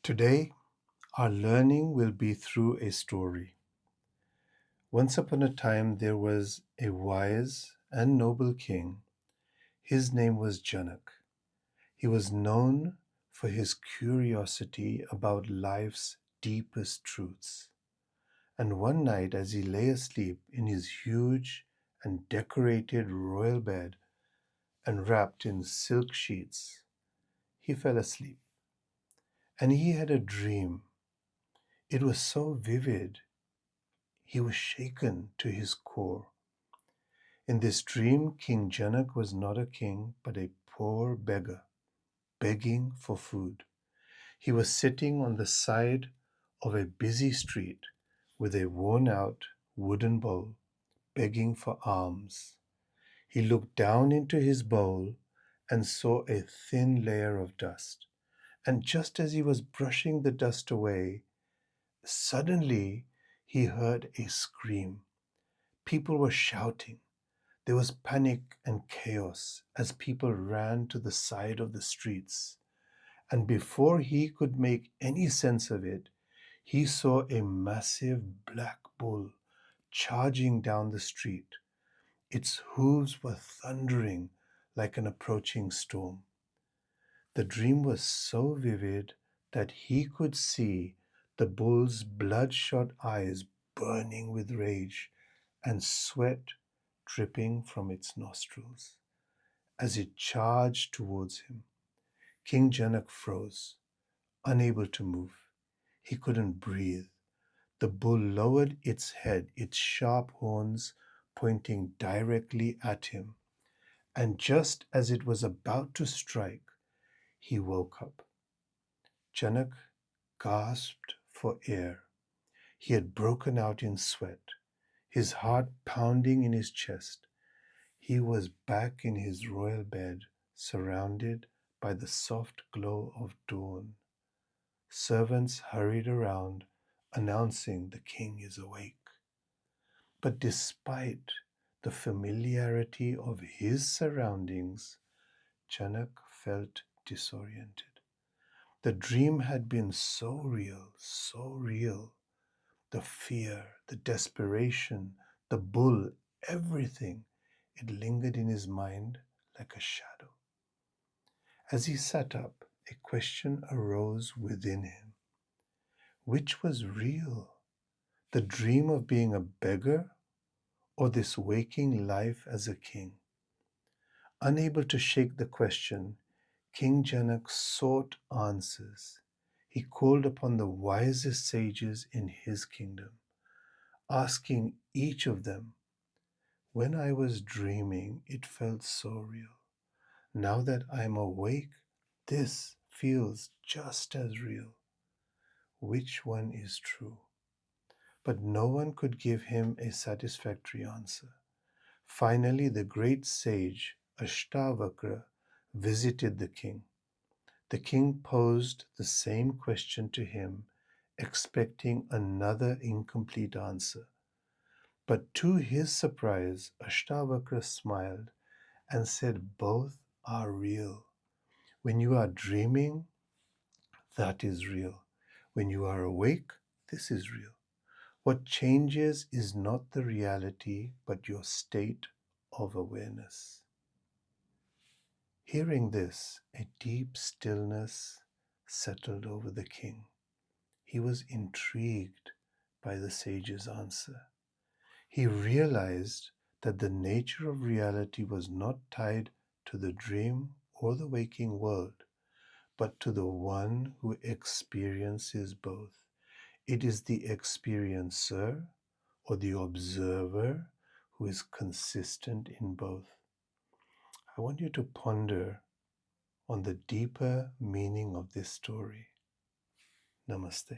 Today, our learning will be through a story. Once upon a time, there was a wise and noble king. His name was Janak. He was known for his curiosity about life's deepest truths. And one night, as he lay asleep in his huge and decorated royal bed and wrapped in silk sheets, he fell asleep. And he had a dream. It was so vivid, he was shaken to his core. In this dream, King Janak was not a king, but a poor beggar, begging for food. He was sitting on the side of a busy street with a worn-out wooden bowl, begging for alms. He looked down into his bowl and saw a thin layer of dust. And just as he was brushing the dust away, suddenly he heard a scream. People were shouting. There was panic and chaos as people ran to the side of the streets. And before he could make any sense of it, he saw a massive black bull charging down the street. Its hooves were thundering like an approaching storm. The dream was so vivid that he could see the bull's bloodshot eyes burning with rage and sweat dripping from its nostrils. As it charged towards him, King Janak froze, unable to move. He couldn't breathe. The bull lowered its head, its sharp horns pointing directly at him. And just as it was about to strike, he woke up. Janak gasped for air. He had broken out in sweat, his heart pounding in his chest. He was back in his royal bed, surrounded by the soft glow of dawn. Servants hurried around, announcing the king is awake. But despite the familiarity of his surroundings, Janak felt disoriented. The dream had been so real, so real. The fear, the desperation, the bull, everything. It lingered in his mind like a shadow. As he sat up, a question arose within him. Which was real? The dream of being a beggar or this waking life as a king? Unable to shake the question, King Janak sought answers. He called upon the wisest sages in his kingdom, asking each of them, when I was dreaming, it felt so real. Now that I'm awake, this feels just as real. Which one is true? But no one could give him a satisfactory answer. Finally, the great sage Ashtavakra visited the king. The king posed the same question to him, expecting another incomplete answer. But to his surprise, Ashtavakra smiled and said, both are real. When you are dreaming, that is real. When you are awake, this is real. What changes is not the reality, but your state of awareness. Hearing this, a deep stillness settled over the king. He was intrigued by the sage's answer. He realized that the nature of reality was not tied to the dream or the waking world, but to the one who experiences both. It is the experiencer or the observer who is consistent in both. I want you to ponder on the deeper meaning of this story. Namaste.